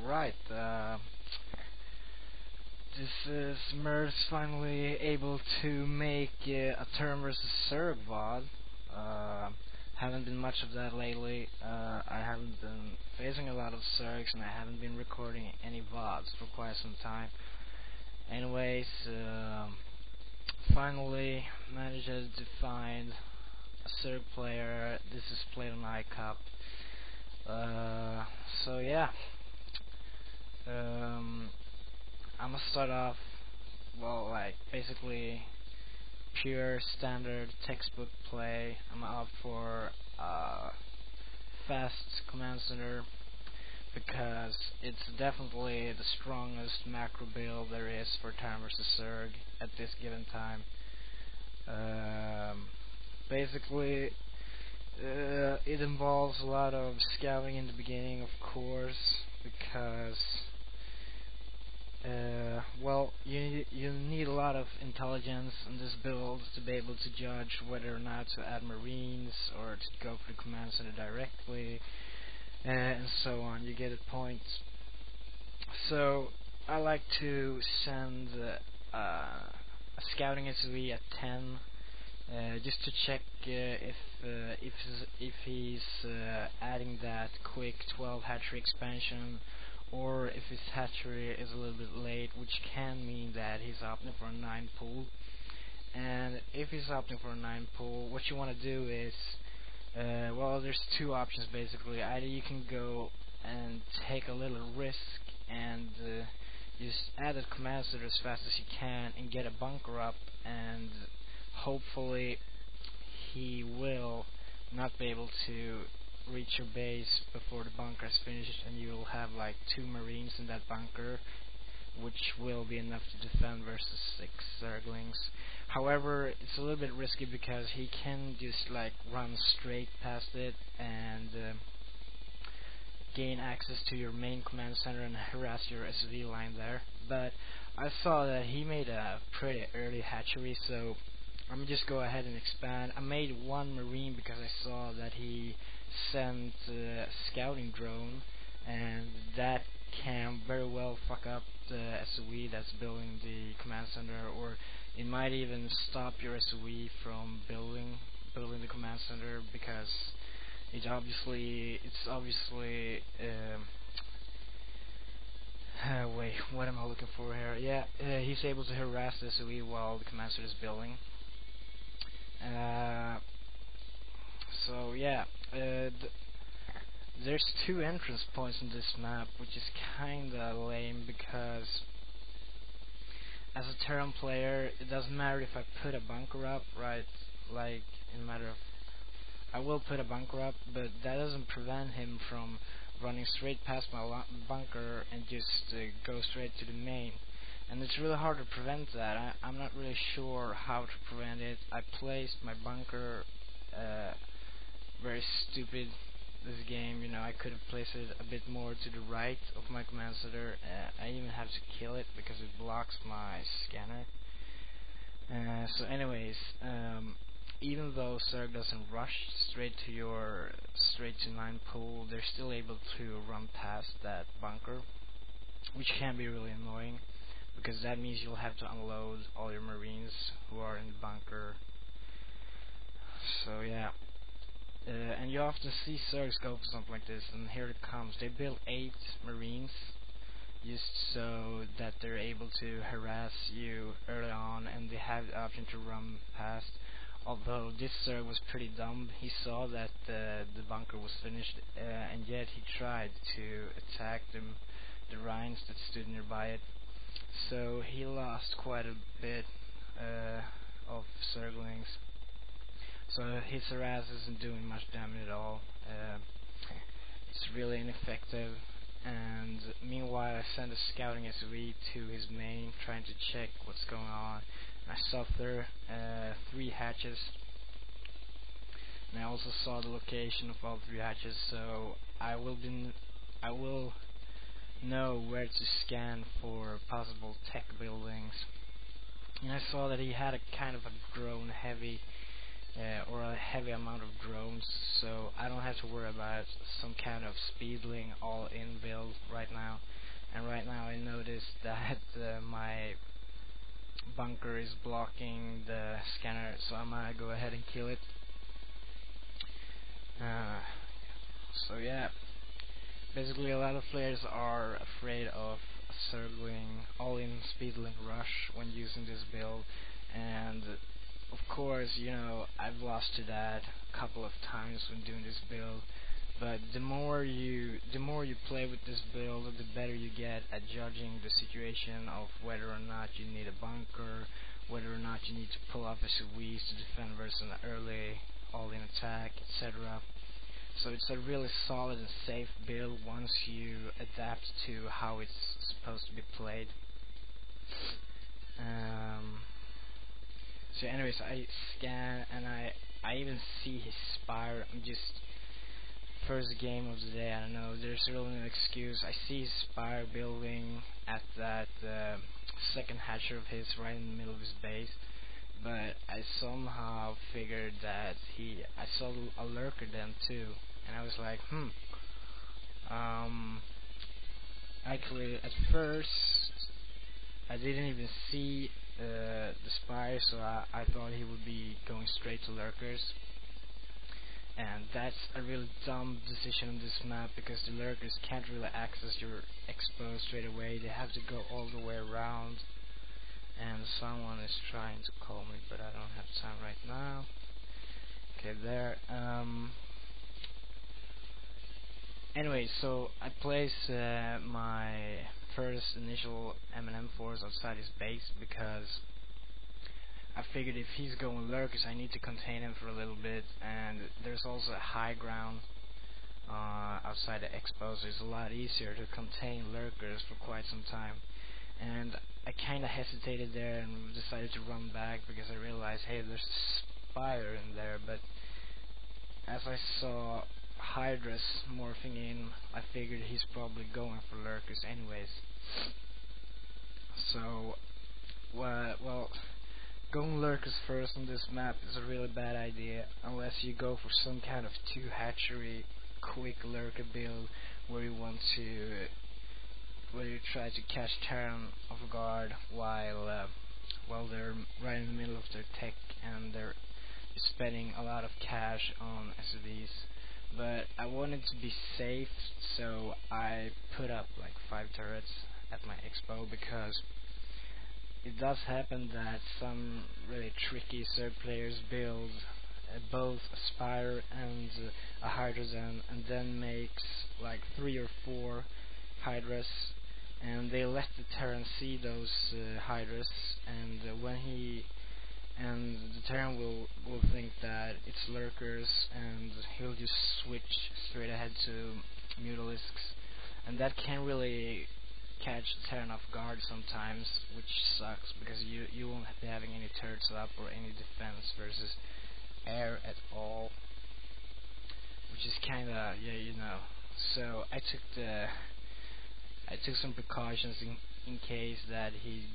Right, this is meRz finally able to make a Terran versus Zerg VOD. Haven't been much of that lately. I haven't been facing a lot of Zergs and I haven't been recording any VODs for quite some time. Anyways, finally managed to find a Zerg player. This is played on iCup. So yeah. I'm gonna start off, well, like, basically pure standard textbook play. I'm gonna opt for fast command center because it's definitely the strongest macro build there is for Terran vs Zerg at this given time. Basically, it involves a lot of scouting in the beginning, of course, because well, you need a lot of intelligence in this build to be able to judge whether or not to add marines or to go for the command center directly, and so on. You get a point. So I like to send a scouting SUV at 10, just to check if he's adding that quick 12 hatchery expansion, or if his hatchery is a little bit late, which can mean that he's opting for a 9 pool. And if he's opting for a 9 pool, what you want to do is, well, there's two options basically. Either you can go and take a little risk and just add a command center as fast as you can and get a bunker up, and hopefully he will not be able to reach your base before the bunker is finished, and you will have like 2 marines in that bunker, which will be enough to defend versus 6 Zerglings. However, it's a little bit risky because he can just like run straight past it and gain access to your main command center and harass your SV line there. But I saw that he made a pretty early hatchery, so I'm gonna just go ahead and expand. I made 1 marine because I saw that he sent a scouting drone, and that can very well fuck up the SOE that's building the command center, or it might even stop your SOE from building the command center, because it's obviously wait, what am I looking for here? Yeah, he's able to harass the SOE while the command center is building. So yeah, there's 2 entrance points in this map, which is kinda lame because as a Terran player, it doesn't matter if I put a bunker up, right? Like, in matter of, I will put a bunker up, but that doesn't prevent him from running straight past my bunker and just go straight to the main. And it's really hard to prevent that. I'm not really sure how to prevent it. I placed my bunker very stupid this game, you know. I could have placed it a bit more to the right of my command center. I even have to kill it because it blocks my scanner. So anyways, even though Zerg doesn't rush straight to 9 pool, they're still able to run past that bunker, which can be really annoying, because that means you'll have to unload all your marines who are in the bunker. So yeah, and you often see Zergs go for something like this, and here it comes. They build 8 marines just so that they're able to harass you early on, and they have the option to run past. Although this Zerg was pretty dumb, he saw that the bunker was finished, and yet he tried to attack the Rhines that stood nearby it. So he lost quite a bit of Zerglings. So his harass isn't doing much damage at all. It's really ineffective. And meanwhile, I sent a scouting SUV to his main, trying to check what's going on. I saw there 3 hatches, and I also saw the location of all 3 hatches. So I will know where to scan for possible tech buildings. And I saw that he had a kind of a drone heavy or a heavy amount of drones, so I don't have to worry about some kind of speedling all-in build right now. And right now I noticed that my bunker is blocking the scanner, so I'm gonna go ahead and kill it. So yeah, basically a lot of players are afraid of circling all-in speedling rush when using this build, and of course, you know, I've lost to that a couple of times when doing this build. But the more you play with this build, the better you get at judging the situation of whether or not you need a bunker, whether or not you need to pull off SUVs to defend versus an early all-in attack, etc. So it's a really solid and safe build once you adapt to how it's supposed to be played. So anyways, I scan and I even see his spire. I'm just first game of the day. I don't know. There's really no excuse. I see his spire building at that second hatcher of his right in the middle of his base. But I somehow figured that I saw a lurker then too, and I was like, Actually, at first I didn't even see the spire, so I thought he would be going straight to lurkers. And that's a really dumb decision on this map, because the lurkers can't really access your expo straight away. They have to go all the way around. And someone is trying to call me, but I don't have time right now. Okay, there. Anyway, so I place my first initial M&M force outside his base, because I figured if he's going lurkers, I need to contain him for a little bit, and there's also a high ground outside the expo, so it's a lot easier to contain lurkers for quite some time. And I kinda hesitated there and decided to run back, because I realized, hey, there's a spire in there. But as I saw Hydras morphing in, I figured he's probably going for lurkers anyways. So, well, going lurkers first on this map is a really bad idea, unless you go for some kind of two hatchery quick lurker build where you try to catch Terran off guard while they're right in the middle of their tech and they're spending a lot of cash on SUVs. But I wanted to be safe, so I put up like 5 turrets at my expo, because it does happen that some really tricky Zerg players build both a Spire and a Hydrogen, and then makes like 3 or 4 Hydras, and they let the Terran see those Hydras, and the Terran will think that it's lurkers, and he'll just switch straight ahead to Mutalisks, and that can really catch the Terran off guard sometimes, which sucks, because you won't be having any turrets up or any defense versus air at all, which is kinda, yeah, you know. So I took some precautions in case that he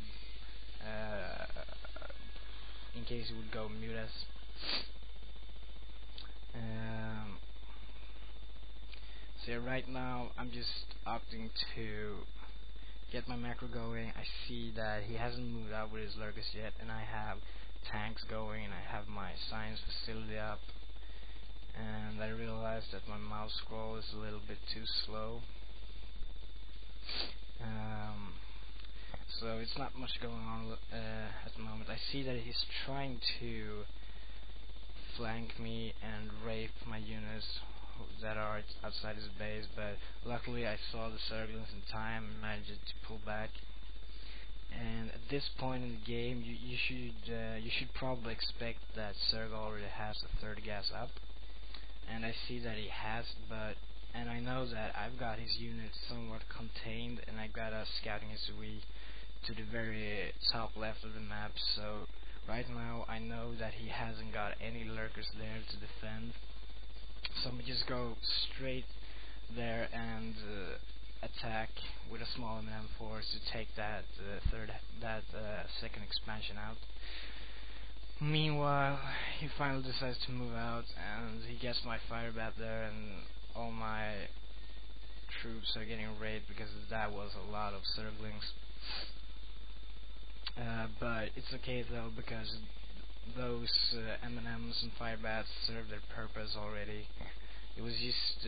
would go Mutas. So yeah, right now I'm just opting to get my macro going. I see that he hasn't moved out with his lurkers yet, and I have tanks going, and I have my science facility up, and I realized that my mouse scroll is a little bit too slow. So it's not much going on at the moment. I see that he's trying to flank me and rape my units that are outside his base, but luckily I saw the Zerglings in time and managed to pull back. And at this point in the game, you should probably expect that Zerg already has a third gas up, and I see that he has, and I know that I've got his unit somewhat contained, and I got a scouting SUV to the very top left of the map, so right now I know that he hasn't got any lurkers there to defend. So I'm just go straight there and attack with a small M&M force to take that second expansion out. Meanwhile, he finally decides to move out, and he gets my fire bat there, and all my troops are getting raided because that was a lot of Zerglings. But it's okay though, because those M&Ms and fire bats serve their purpose already. It was just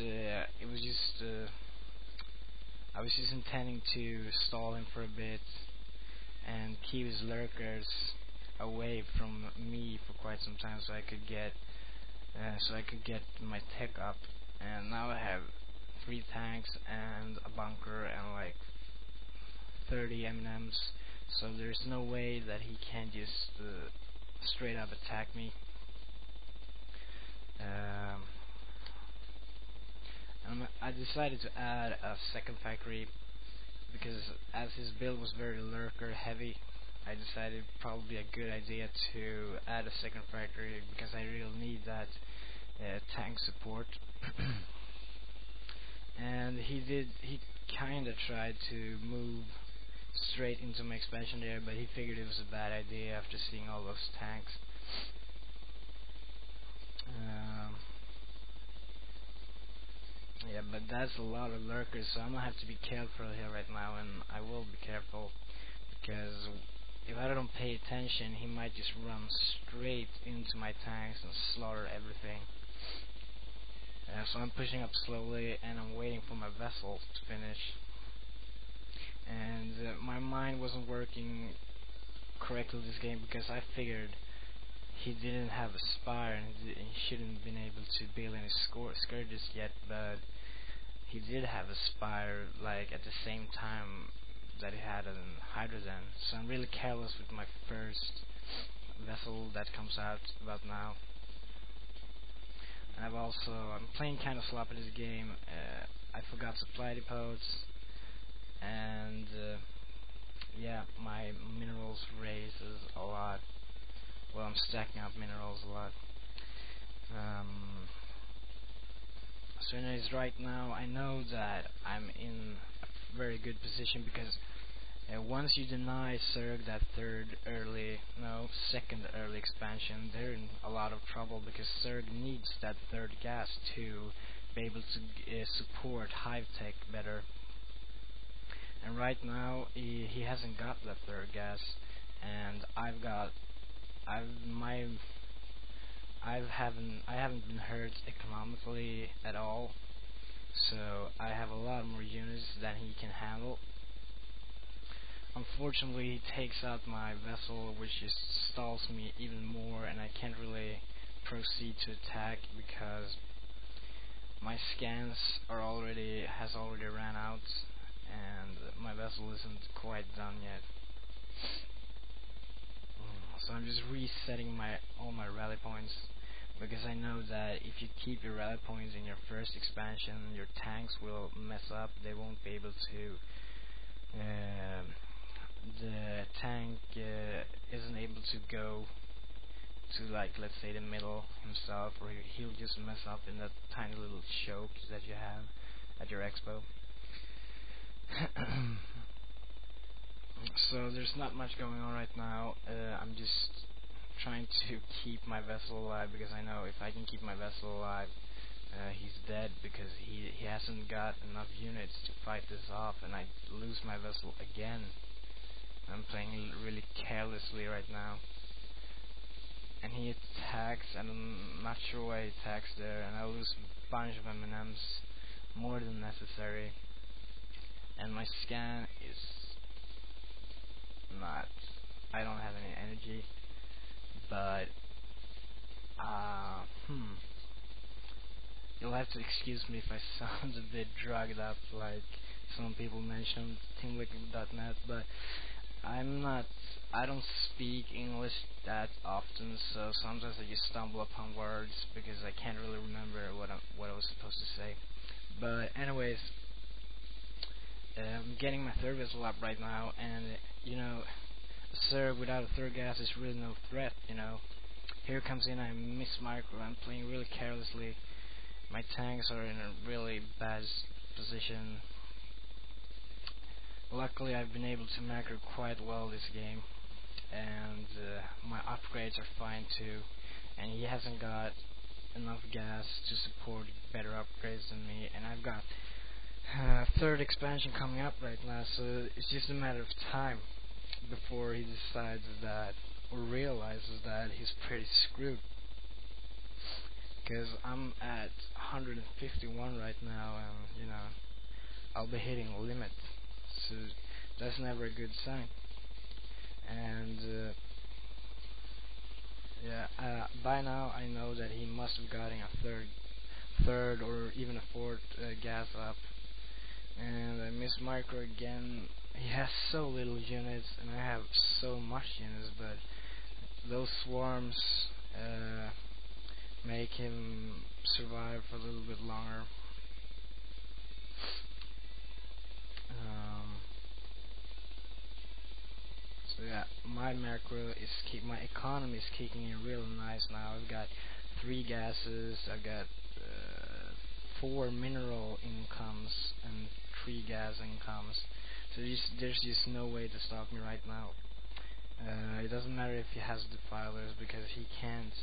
I was just intending to stall him for a bit and keep his lurkers away from me for quite some time, so I could get my tech up. And now I have 3 tanks and a bunker and like 30 M&Ms, so there's no way that he can just straight up attack me. I decided to add a second factory because as his build was very lurker heavy, I decided probably a good idea to add a second factory because I really need that tank support. And he kinda tried to move straight into my expansion there, but he figured it was a bad idea after seeing all those tanks. Yeah, but that's a lot of lurkers, so I'm gonna have to be careful here right now, and I will be careful, because if I don't pay attention, he might just run straight into my tanks and slaughter everything. So I'm pushing up slowly, and I'm waiting for my vessel to finish. And my mind wasn't working correctly this game, because I figured he didn't have a spire, and he shouldn't have been able to build any scourges yet, but he did have a spire, like at the same time that he had a hydrogen. So I'm really careless with my first vessel that comes out about now. I'm playing kind of sloppy this game. I forgot supply depots, and yeah, my minerals raises a lot. Well, I'm stacking up minerals a lot. So anyways, right now I know that I'm in a very good position, because once you deny Zerg that second early expansion, they're in a lot of trouble, because Zerg needs that third gas to be able to support hive tech better. And right now he hasn't got that third gas, and I haven't been hurt economically at all, so I have a lot more units than he can handle. Unfortunately, he takes out my vessel, which just stalls me even more, and I can't really proceed to attack because my scans has already ran out, and my vessel isn't quite done yet. So I'm just resetting all my rally points, because I know that if you keep your rally points in your first expansion, your tanks will mess up. They won't be able to. The tank isn't able to go to, like, let's say the middle himself, or he'll just mess up in that tiny little choke that you have at your expo. So there's not much going on right now. I'm just trying to keep my vessel alive, because I know if I can keep my vessel alive, he's dead, because he hasn't got enough units to fight this off, and I lose my vessel again. I'm playing really carelessly right now, and he attacks, and I'm not sure why he attacks there, and I lose a bunch of M&Ms, more than necessary, and my scan is not, I don't have any energy, but you'll have to excuse me if I sound a bit drugged up, like some people mentioned teamliquid.net, but I don't speak English that often, so sometimes I just stumble upon words because I can't really remember what I was supposed to say. But anyways, I'm getting my third vessel up right now, and you know, a Zerg without a third gas is really no threat. Here comes in, I miss micro. I'm playing really carelessly. My tanks are in a really bad position. Luckily, I've been able to macro quite well this game, and my upgrades are fine too, and he hasn't got enough gas to support better upgrades than me, and I've got third expansion coming up right now, so it's just a matter of time before he decides that or realizes that he's pretty screwed. Because I'm at 151 right now, and you know I'll be hitting a limit, so that's never a good sign. And by now I know that he must have gotten a third or even a fourth gas up. And I miss Micro again. He has so little units, and I have so much units, but those swarms make him survive for a little bit longer. So yeah, my macro is my economy is kicking in real nice now. I've got 3 gases, I've got 4 mineral incomes and 3 gas incomes. So there's just no way to stop me right now. It doesn't matter if he has defilers, because he can't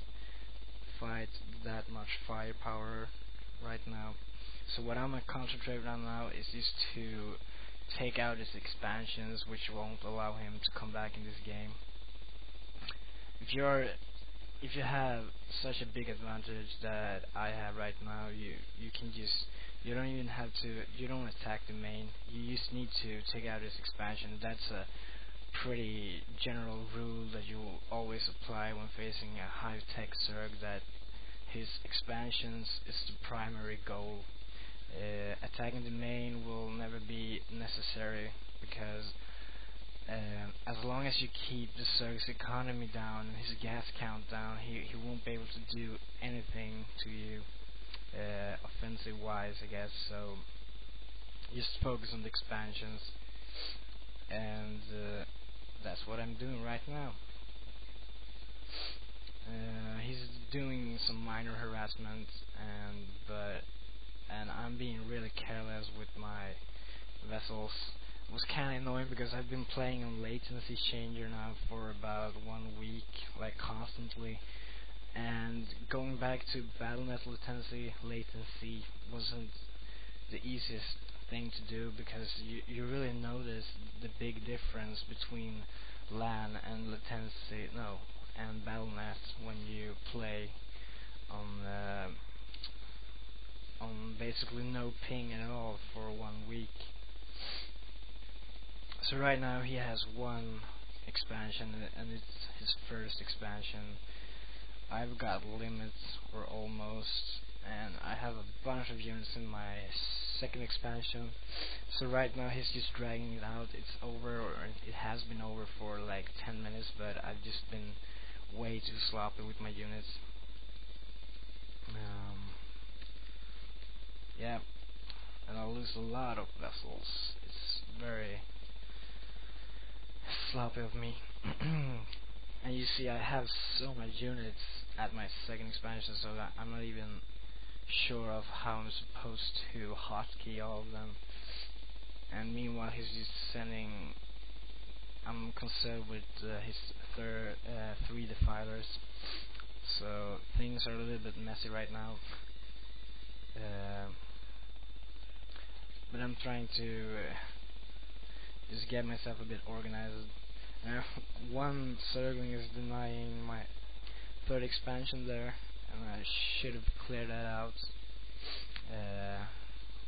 fight that much firepower right now. So what I'm gonna concentrate on now is just to take out his expansions, which won't allow him to come back in this game. If you have such a big advantage that I have right now, you don't even have to, you don't attack the main, you just need to take out his expansion. That's a pretty general rule that you will always apply when facing a high-tech Zerg, that his expansions is the primary goal. Attacking the main will never be necessary, because as long as you keep the Zerg's economy down and his gas count down, he won't be able to do anything to you offensive wise, I guess. So just focus on the expansions, and that's what I'm doing right now. He's doing some minor harassment, and I'm being really careless with my vessels. It was kind of annoying because I've been playing on latency changer now for about 1 week, like constantly, and going back to BattleNet latency wasn't the easiest thing to do, because you really notice the big difference between LAN and and BattleNet when you play on basically no ping at all for 1 week. So right now he has 1 expansion, and it's his first expansion. I've got limits, or almost, and I have a bunch of units in my second expansion. So right now he's just dragging it out. It's over, or it has been over for like 10 minutes, but I've just been way too sloppy with my units. Yeah, and I'll lose a lot of vessels. It's very sloppy of me. And you see, I have so much units at my second expansion, so that I'm not even sure of how I'm supposed to hotkey all of them. And meanwhile, he's just sending. I'm concerned with his 3 defilers, so things are a little bit messy right now. But I'm trying to just get myself a bit organized. One Zergling is denying my 3rd expansion there, and I should have cleared that out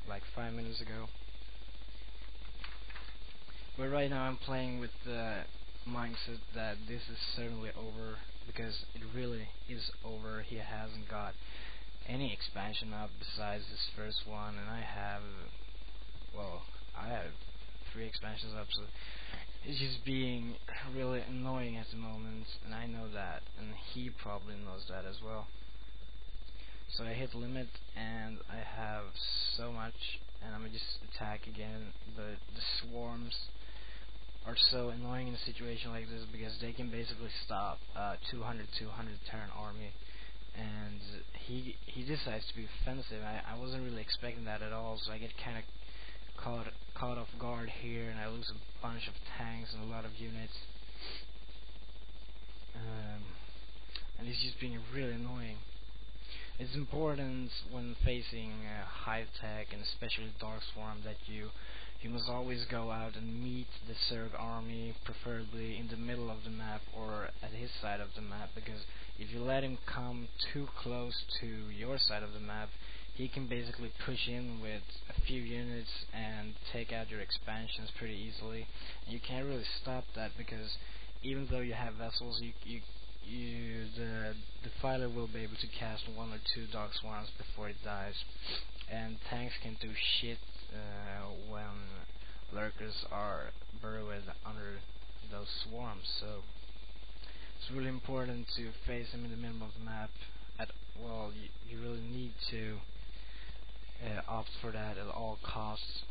like 5 minutes ago. But right now I'm playing with the mindset that this is certainly over, because it really is over. He hasn't got any expansion up besides his first one, and I have 3 expansions up, so it's just being really annoying at the moment, and I know that, and he probably knows that as well. So I hit limit, and I have so much, and I'm gonna just attack again, but the swarms are so annoying in a situation like this, because they can basically stop 200 Terran army, and he decides to be offensive. I wasn't really expecting that at all, so I get kind of caught off guard here, and I lose a bunch of tanks and a lot of units. um, and he's just being really annoying. It's important when facing high tech and especially Dark Swarm that you must always go out and meet the Zerg army, preferably in the middle of the map or at his side of the map, because if you let him come too close to your side of the map, he can basically push in with a few units and take out your expansions pretty easily. And you can't really stop that because even though you have vessels, the fighter will be able to cast one or two Dark Swarms before it dies, and tanks can do shit when lurkers are buried under those swarms. So it's really important to face them in the middle of the map. You really need to opt for that at all costs.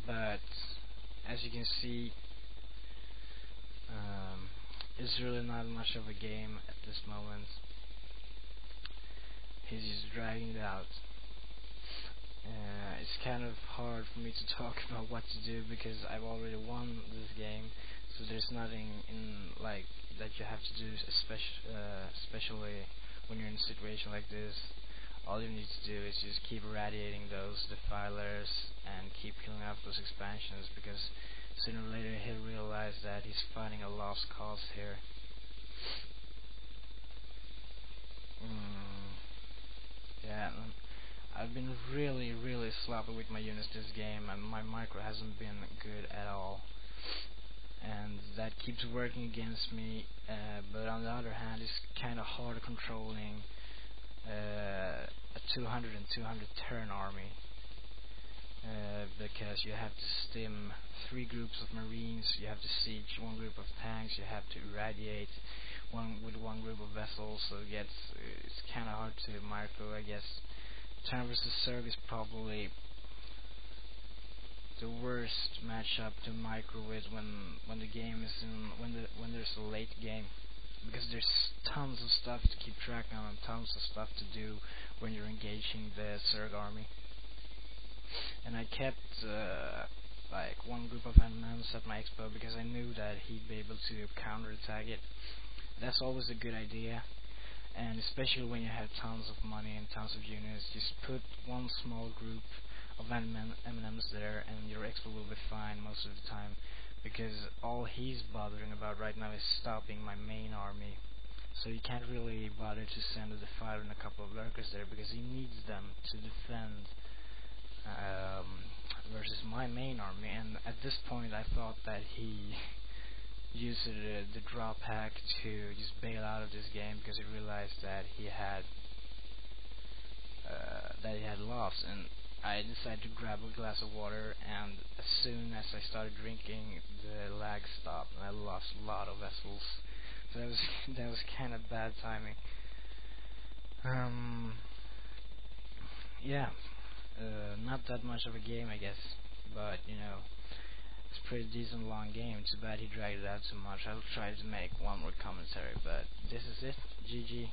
But as you can see, it's really not much of a game at this moment. He's just dragging it out. It's kind of hard for me to talk about what to do because I've already won this game, so there's nothing in like that you have to do, especially when you're in a situation like this. All you need to do is just keep irradiating those defilers and keep killing off those expansions, because sooner or later he'll realize that he's fighting a lost cause here. Yeah, I've been really sloppy with my units this game, and my micro hasn't been good at all, and that keeps working against me. But on the other hand, it's kind of hard controlling a 200 and 200 Terran army, because you have to stim 3 groups of marines, you have to siege 1 group of tanks, you have to irradiate one group of vessels, so it's kind of hard to micro, I guess. Terran vs Zerg is probably the worst matchup to micro with when the game is when there's a late game, because there's tons of stuff to keep track of and tons of stuff to do when you're engaging the Zerg army. And I kept like 1 group of NMs at my expo because I knew that he'd be able to counterattack it. That's always a good idea, and especially when you have tons of money and tons of units, just put 1 small group of M&Ms there and your expo will be fine most of the time, because all he's bothering about right now is stopping my main army. So you can't really bother to send a defiler and a couple of lurkers there, because he needs them to defend versus my main army. And at this point I thought that he used the drop hack to just bail out of this game, because he realized that he had lost. And I decided to grab a glass of water, and as soon as I started drinking, the lag stopped and I lost a lot of vessels. So that was kind of bad timing. Yeah, not that much of a game, I guess, but you know, it's a pretty decent long game. Too bad he dragged it out so much. I'll try to make one more commentary, but this is it. GG.